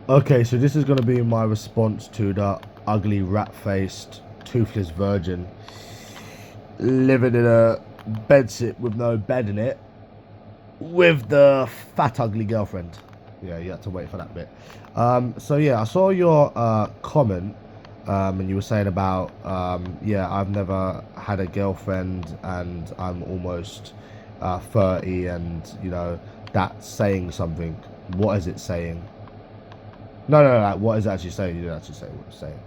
Okay, so this is going to be my response to the ugly, rat-faced, toothless virgin living in a bedsit with no bed in it with the fat, ugly girlfriend. Yeah, you had to wait for that bit. So yeah, I saw your comment, and you were saying about yeah, I've never had a girlfriend, and I'm almost 30, and that's saying something. What is it saying? No. What is it actually saying? You didn't actually say what it's saying.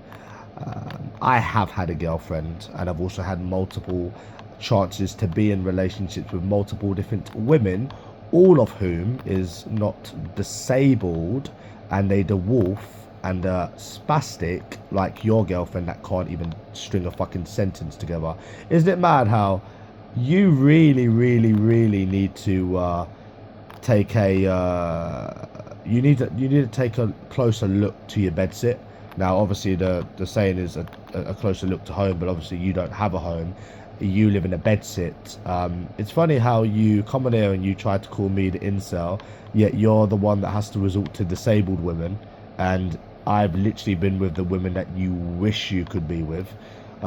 I have had a girlfriend, and I've also had multiple chances to be in relationships with multiple different women, all of whom is not disabled and a dwarf and a spastic like your girlfriend that can't even string a fucking sentence together. Isn't it mad how you really need to take a you need to take a closer look to your bedsit. Now, obviously, the saying is a closer look to home, but obviously you don't have a home. You live in a bedsit. It's funny how you come on here and you try to call me the incel, yet you're the one that has to resort to disabled women, and I've literally been with the women that you wish you could be with. You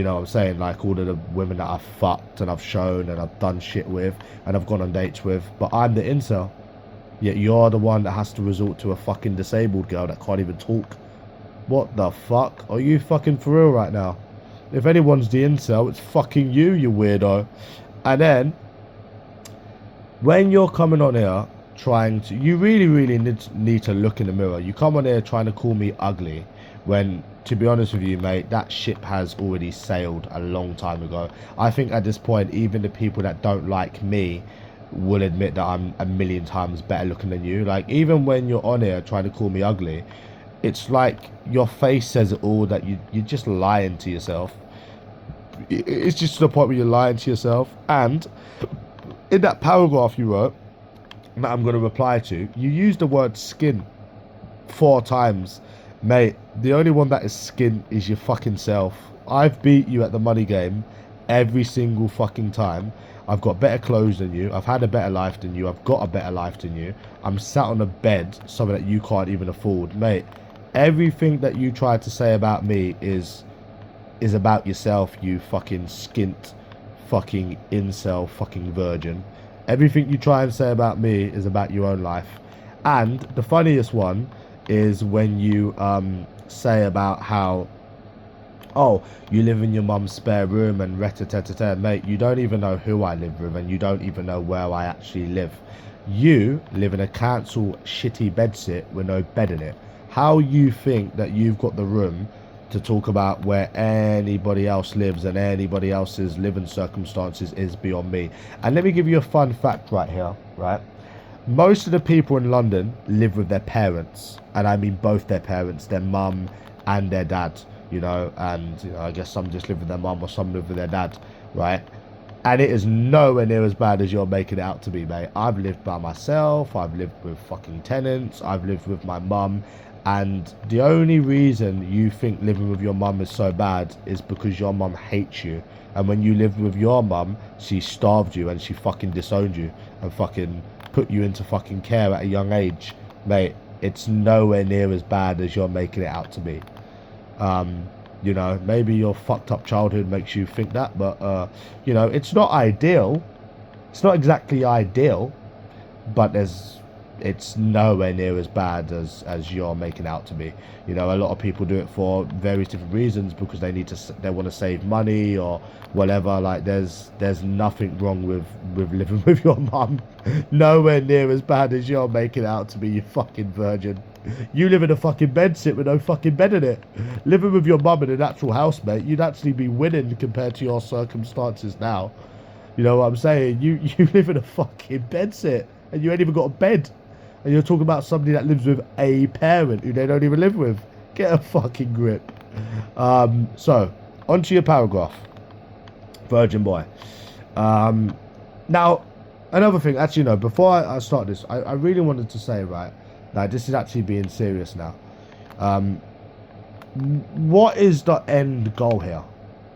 know what I'm saying? Like all of the women that I've fucked and I've shown and I've done shit with and I've gone on dates with, but I'm the incel. Yet you're the one that has to resort to a fucking disabled girl that can't even talk. What the fuck? Are you fucking for real right now? If anyone's the incel, it's fucking you, you weirdo. And then, when you're coming on here trying to... You really need to look in the mirror. You come on here trying to call me ugly when, to be honest with you, mate, that ship has already sailed a long time ago. I think at this point, even the people that don't like me will admit that I'm a million times better looking than you. Like, even when you're on here trying to call me ugly, it's like your face says it all, that you're just lying to yourself. It's just to the point where you're lying to yourself. And in that paragraph you wrote that I'm going to reply to, you used the word skin 4 times. Mate, the only one that is skin is your fucking self. I've beat you at the money game every single fucking time. I've got better clothes than you. I've had a better life than you. I've got a better life than you. I'm sat on a bed, something that you can't even afford. Mate, everything that you tried to say about me is about yourself, you fucking skint, fucking incel, fucking virgin. Everything you try and say about me is about your own life. And the funniest one is when you say about how, oh, you live in your mum's spare room and ret-a-tet-a-tet. Mate, you don't even know who I live with, and you don't even know where I actually live. You live in a council shitty bedsit with no bed in it. How you think that you've got the room to talk about where anybody else lives and anybody else's living circumstances is beyond me. And let me give you a fun fact right here, right? Most of the people in London live with their parents, and I mean both their parents, their mum and their dad, and I guess some just live with their mum or some live with their dad, right? And it is nowhere near as bad as you're making it out to be, mate. I've lived by myself, I've lived with fucking tenants, I've lived with my mum, and the only reason you think living with your mum is so bad is because your mum hates you. And when you lived with your mum, she starved you and she fucking disowned you and fucking put you into fucking care at a young age. Mate, it's nowhere near as bad as you're making it out to be. Maybe your fucked up childhood makes you think that, but it's not ideal. It's not exactly ideal, but it's nowhere near as bad as you're making out to be. A lot of people do it for various different reasons, because they want to save money or whatever. Like, there's nothing wrong with living with your mum. Nowhere near as bad as you're making out to be, you fucking virgin. You live in a fucking bedsit with no fucking bed in it. Living with your mum in an actual house, mate, you'd actually be winning compared to your circumstances now. You know what I'm saying? You live in a fucking bedsit and you ain't even got a bed. And you're talking about somebody that lives with a parent who they don't even live with. Get a fucking grip. So, onto your paragraph. Virgin boy. Now, another thing, actually, no, before I start this, I really wanted to say, right, like, this is actually being serious now. What is the end goal here?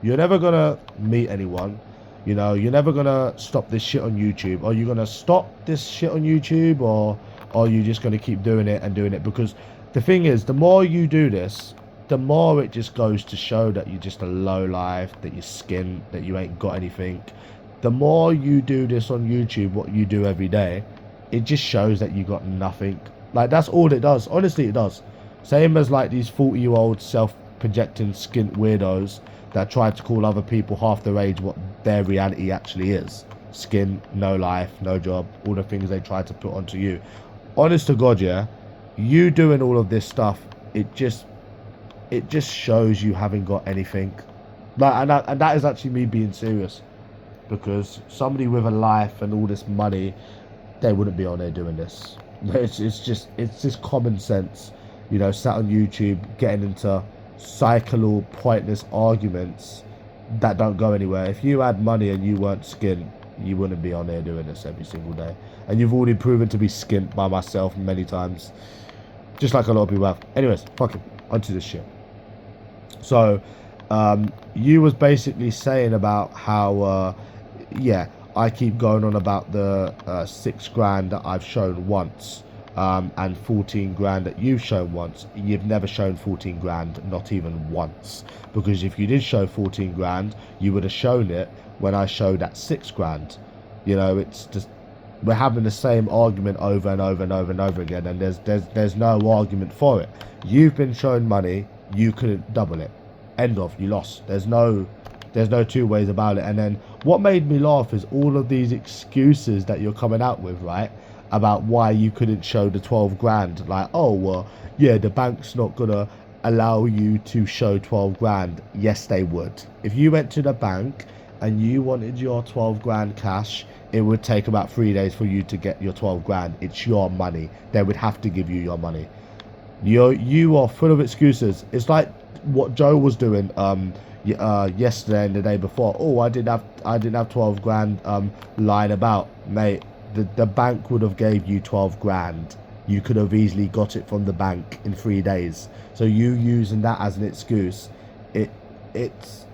You're never going to meet anyone. You're never going to stop this shit on YouTube. Are you going to stop this shit on YouTube, or or are you just going to keep doing it and doing it? Because the thing is, the more you do this, the more it just goes to show that you're just a low life, that you're skint, that you ain't got anything. The more you do this on YouTube, what you do every day, it just shows that you got nothing. Like, that's all it does. Honestly, it does. Same as like these 40-year-old self-projecting skint weirdos that try to call other people half their age what their reality actually is. Skint, no life, no job, all the things they try to put onto you. Honest to God, yeah, you doing all of this stuff, it just shows you haven't got anything. Like, and that is actually me being serious, because somebody with a life and all this money, they wouldn't be on there doing this. It's just common sense, you know, sat on YouTube getting into cyclical pointless arguments that don't go anywhere. If you had money and you weren't skint, you wouldn't be on there doing this every single day. And you've already proven to be skint by myself many times, just like a lot of people have. Anyways, fucking onto this shit. So you was basically saying about how yeah, I keep going on about the 6 grand that I've shown once, and 14 grand that you've shown once. You've never shown 14 grand, not even once. Because if you did show 14 grand, you would have shown it when I showed that 6 grand. You know, it's just, we're having the same argument over and over and over and over again, and there's no argument for it. You've been shown money, you couldn't double it. End of. You lost. There's no two ways about it. And then what made me laugh is all of these excuses that you're coming out with, right, about why you couldn't show the 12 grand. Like, oh, well, yeah, the bank's not gonna allow you to show 12 grand. Yes, they would. If you went to the bank and you wanted your 12 grand cash, it would take about 3 days for you to get your 12 grand. It's your money. They would have to give you your money. You are full of excuses. It's like what Joe was doing yesterday and the day before. Oh, I didn't have 12 grand lying about. Mate, the bank would have gave you 12 grand. You could have easily got it from the bank in 3 days. So you using that as an excuse, it's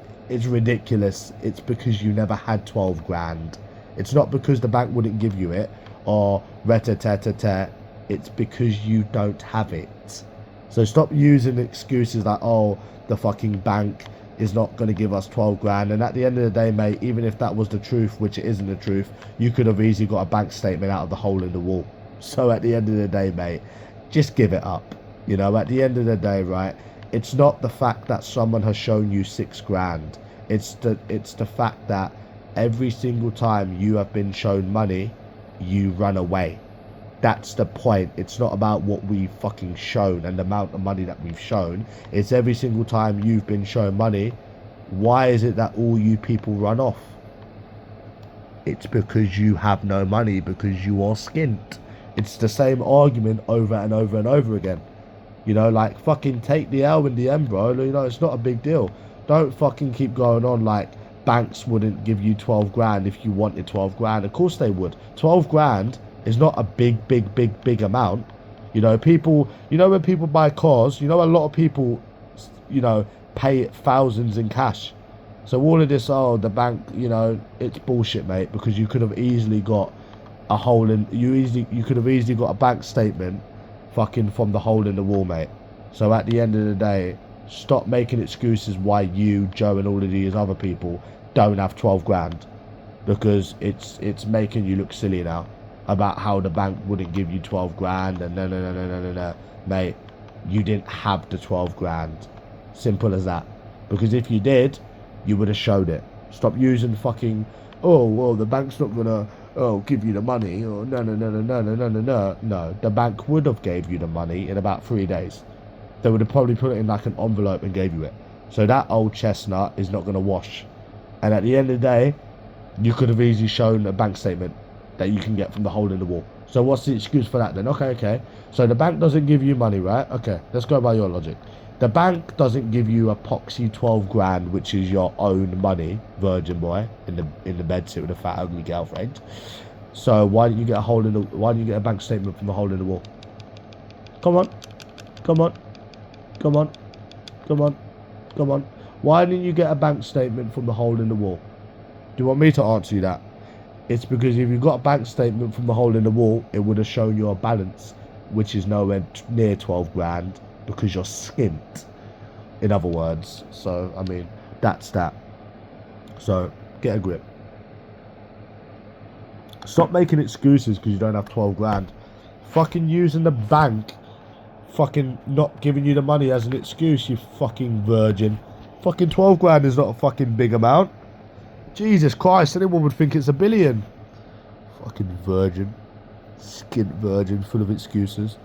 ridiculous. It's because you never had 12 grand. It's not because the bank wouldn't give you it or ret-a-tet-a-tet. It's because you don't have it. So stop using excuses like, oh, the fucking bank is not going to give us 12 grand. And at the end of the day, mate, even if that was the truth, which it isn't the truth, you could have easily got a bank statement out of the hole in the wall. So at the end of the day, mate, just give it up. You know, at the end of the day, right, it's not the fact that someone has shown you 6 grand. It's the fact that every single time you have been shown money, you run away. That's the point. It's not about what we've fucking shown and the amount of money that we've shown. It's every single time you've been shown money, why is it that all you people run off? It's because you have no money, because you are skint. It's the same argument over and over and over again. You know, like, fucking take the L in the end, bro. You know, it's not a big deal. Don't fucking keep going on like banks wouldn't give you 12 grand if you wanted 12 grand. Of course they would. 12 grand is not a big amount. You know, people, you know, when people buy cars, you know, a lot of people, you know, pay thousands in cash. So all of this, oh, the bank, you know, it's bullshit, mate, because you could have easily got a hole in, you could have easily got a bank statement fucking from the hole in the wall, mate. So at the end of the day, stop making excuses why you, Joe, and all of these other people don't have 12 grand. Because it's making you look silly now about how the bank wouldn't give you 12 grand and no. Mate, you didn't have the 12 grand. Simple as that. Because if you did, you would have showed it. Stop using fucking, oh, well, the bank's not gonna, oh, give you the money. Or no. No, the bank would have gave you the money in about 3 days. They would have probably put it in like an envelope and gave you it. So that old chestnut is not going to wash. And at the end of the day, you could have easily shown a bank statement that you can get from the hole in the wall. So what's the excuse for that then? Okay. So the bank doesn't give you money, right? Okay, let's go by your logic. The bank doesn't give you a poxy 12 grand, which is your own money, virgin boy, in the bedsit with a fat ugly girlfriend. So why didn't you get why didn't you get a bank statement from the hole in the wall? Come on. Why didn't you get a bank statement from the hole in the wall? Do you want me to answer you that? It's because if you got a bank statement from the hole in the wall, it would have shown your balance, which is nowhere near 12 grand, because you're skint, in other words. So, I mean, that's that. So, get a grip. Stop making excuses because you don't have 12 grand. Fucking using the bank, fucking not giving you the money as an excuse, you fucking virgin. Fucking 12 grand is not a fucking big amount. Jesus Christ, anyone would think it's $1 billion. Fucking virgin. Skint virgin, full of excuses.